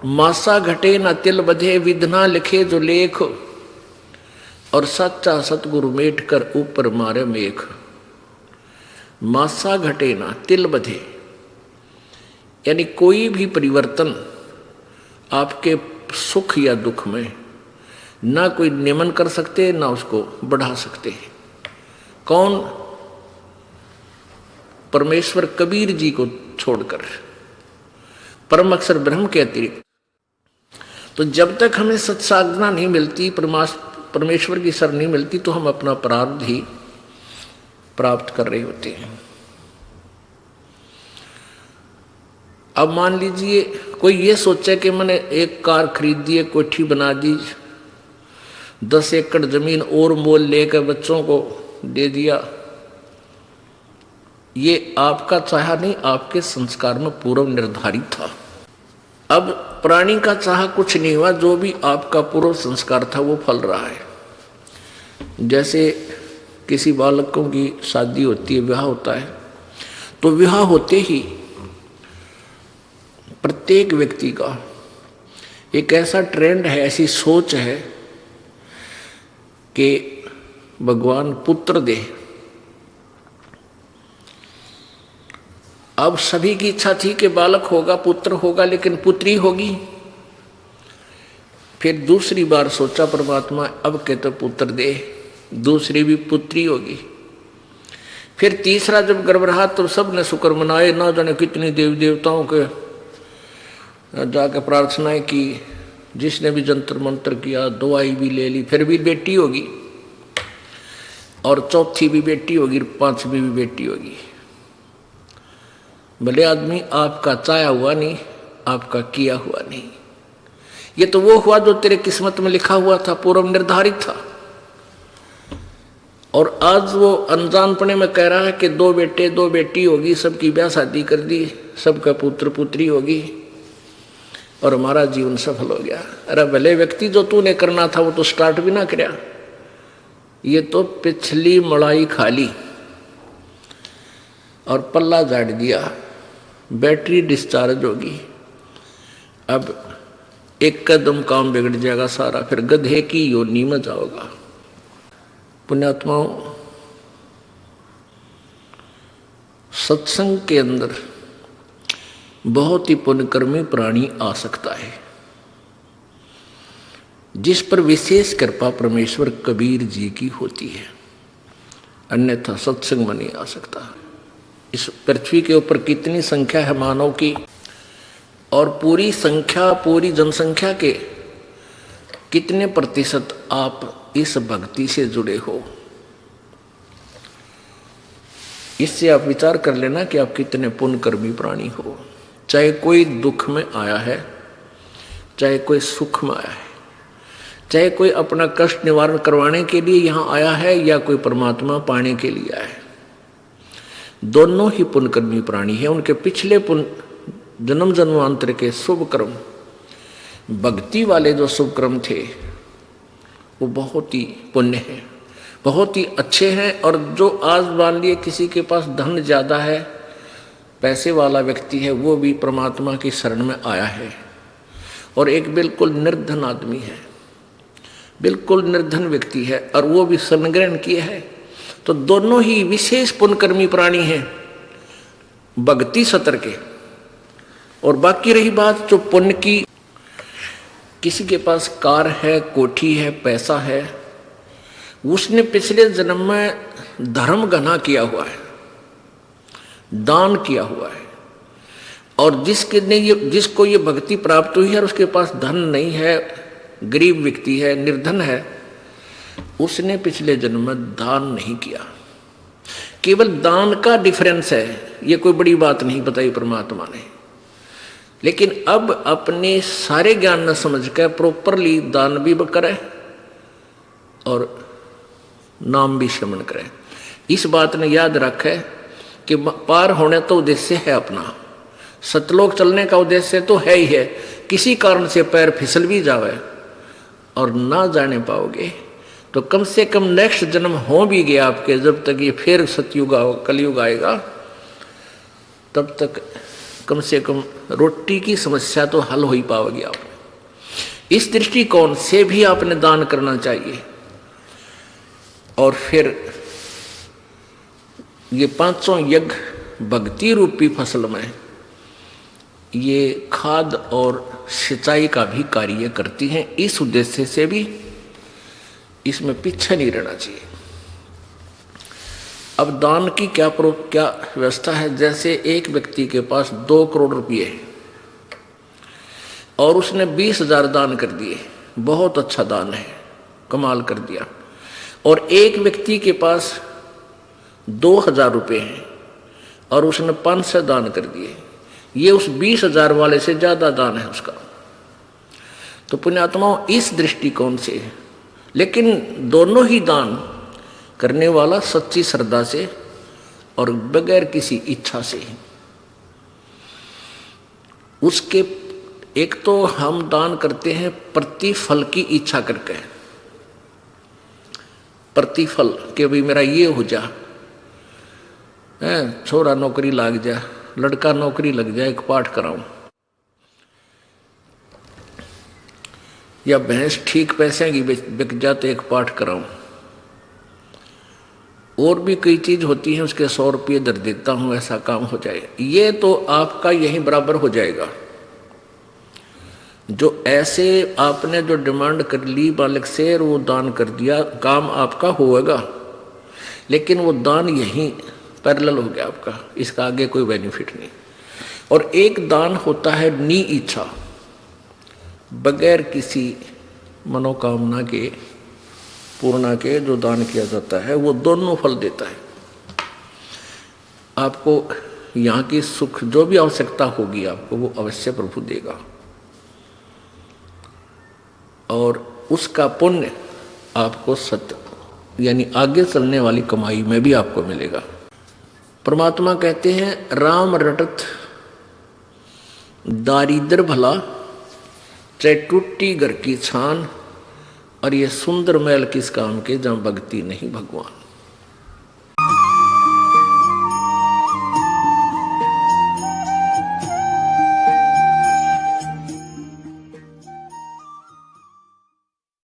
मासा घटे न तिल बधे, विधना लिखे जो लेख, और सच्चा सतगुरु मेट कर ऊपर मारे मेघ। मासा घटे ना तिल बधे, यानी कोई भी परिवर्तन आपके सुख या दुख में ना कोई नियमन कर सकते ना उसको बढ़ा सकते। कौन? परमेश्वर कबीर जी को छोड़कर, परम अक्षर ब्रह्म के अतिरिक्त। तो जब तक हमें सत्साधना नहीं मिलती, परमेश्वर की शरण नहीं मिलती, तो हम अपना प्रारब्ध ही प्राप्त कर रहे होते हैं। अब मान लीजिए कोई ये सोचे कि मैंने एक कार खरीद दी, कोठी बना दी, 10 एकड़ जमीन और मोल लेकर बच्चों को दे दिया। ये आपका चाहा नहीं, आपके संस्कार में पूर्व निर्धारित था। अब प्राणी का चाहा कुछ नहीं हुआ, जो भी आपका पूर्व संस्कार था वो फल रहा है। जैसे किसी बालकों की शादी होती है, विवाह होता है, तो विवाह होते ही प्रत्येक व्यक्ति का एक ऐसा ट्रेंड है, ऐसी सोच है कि भगवान पुत्र दे। अब सभी की इच्छा थी कि बालक होगा, पुत्र होगा, लेकिन पुत्री होगी। फिर दूसरी बार सोचा परमात्मा, अब के तो पुत्र दे, दूसरी भी पुत्री होगी। फिर तीसरा जब गर्भ रहा तो सब ने शुक्र मनाए, ना जाने कितनी देवी देवताओं के जाकर प्रार्थनाएं की, जिसने भी जंतर मंत्र किया, दवाई भी ले ली, फिर भी बेटी होगी, और चौथी भी बेटी होगी, 5वीं भी बेटी होगी। भले आदमी, आपका चाया हुआ नहीं, आपका किया हुआ नहीं। ये तो वो हुआ जो तेरे किस्मत में लिखा हुआ था, पूर्व निर्धारित था। और आज वो अनजानपने में कह रहा है कि 2 बेटे 2 बेटी होगी, सबकी ब्याह शादी कर दी, सबका पुत्र पुत्री होगी और हमारा जीवन सफल हो गया। अरे भले व्यक्ति, जो तूने करना था वो तो स्टार्ट भी ना किया, ये तो पिछली मलाई खाली और पल्ला झाड़ दिया, बैटरी डिस्चार्ज होगी। अब एक कदम काम बिगड़ जाएगा सारा, फिर गधे की योनि में जाओगा। पुण्यात्माओं, सत्संग के अंदर बहुत ही पुण्यकर्मी प्राणी आ सकता है, जिस पर विशेष कृपा परमेश्वर कबीर जी की होती है, अन्यथा सत्संग में नहीं आ सकता। इस पृथ्वी के ऊपर कितनी संख्या है मानव की, और पूरी संख्या, पूरी जनसंख्या के कितने प्रतिशत आप इस भक्ति से जुड़े हो? इससे आप विचार कर लेना कि आप कितने पुण्यकर्मी प्राणी हो। चाहे कोई दुख में आया है, चाहे कोई सुख में आया है, चाहे कोई अपना कष्ट निवारण करवाने के लिए यहाँ आया है, या कोई परमात्मा पाने के लिए आया है, दोनों ही पुण्यकर्मी प्राणी हैं। उनके पिछले जन्म जन्मांतर के शुभ कर्म, भक्ति वाले जो शुभ कर्म थे, वो बहुत ही पुण्य हैं, बहुत ही अच्छे हैं। और जो आज मान लिए किसी के पास धन ज़्यादा है, पैसे वाला व्यक्ति है, वो भी परमात्मा की शरण में आया है, और एक बिल्कुल निर्धन आदमी है, बिल्कुल निर्धन व्यक्ति है, और वो भी शरण ग्रहण किए है, तो दोनों ही विशेष पुण्यकर्मी प्राणी हैं भक्ति सतर के। और बाकी रही बात जो पुण्य की, किसी के पास कार है, कोठी है, पैसा है, उसने पिछले जन्म में धर्म घना किया हुआ है, दान किया हुआ है, और जिसको ये भक्ति प्राप्त हुई है और उसके पास धन नहीं है, गरीब व्यक्ति है, निर्धन है, उसने पिछले जन्म में दान नहीं किया। केवल दान का डिफरेंस है, ये कोई बड़ी बात नहीं बताई परमात्मा ने। लेकिन अब अपने सारे ज्ञान न समझ कर प्रॉपरली दान भी करे और नाम भी श्रवण करे। इस बात ने याद रखे कि पार होने तो उद्देश्य है अपना, सतलोक चलने का उद्देश्य तो है ही है। किसी कारण से पैर फिसल भी जावे और ना जाने पाओगे तो कम से कम नेक्स्ट जन्म हो भी गया आपके, जब तक ये फिर सतयुग कलयुग आएगा, तब तक कम से कम रोटी की समस्या तो हल हो ही पाओगी आप। इस दृष्टिकोण से भी आपने दान करना चाहिए। और फिर ये पांचों यज्ञ भक्ति रूपी फसल में ये खाद और सिंचाई का भी कार्य करती हैं। इस उद्देश्य से भी इसमें पीछे नहीं रहना चाहिए। अब दान की क्या व्यवस्था है। जैसे एक व्यक्ति के पास 2 करोड़ रुपये है और उसने 20,000 दान कर दिए, बहुत अच्छा दान है, कमाल कर दिया। और एक व्यक्ति के पास 2,000 रुपये हैं और उसने 500 दान कर दिए, ये उस 20,000 वाले से ज्यादा दान है उसका। तो पुण्यात्माओं, इस दृष्टिकोण से, लेकिन दोनों ही दान करने वाला सच्ची श्रद्धा से और बगैर किसी इच्छा से। उसके एक तो हम दान करते हैं प्रतिफल की इच्छा करके, प्रतिफल कि भाई मेरा ये हो जा, छोरा नौकरी लग जा, लड़का नौकरी लग जाए, एक पाठ कराऊं, या भैंस ठीक पैसे की बिक जाते एक पाठ कराऊं, और भी कई चीज होती है, उसके 100 रुपये दर देता हूं, ऐसा काम हो जाए। ये तो आपका यही बराबर हो जाएगा। जो ऐसे आपने जो डिमांड कर ली बालक से और वो दान कर दिया, काम आपका होगा, लेकिन वो दान यहीं पैरेलल हो गया आपका, इसका आगे कोई बेनिफिट नहीं। और एक दान होता है नी इच्छा, बगैर किसी मनोकामना के पूर्णा के जो दान किया जाता है, वो दोनों फल देता है। आपको यहाँ की सुख जो भी आवश्यकता होगी आपको, वो अवश्य प्रभु देगा और उसका पुण्य आपको सत्य यानी आगे चलने वाली कमाई में भी आपको मिलेगा। परमात्मा कहते हैं, राम रटत दारिद्र भला, चाहे टूटी घर की छान, और ये सुंदर महल किस काम के जहाँ भक्ति नहीं भगवान।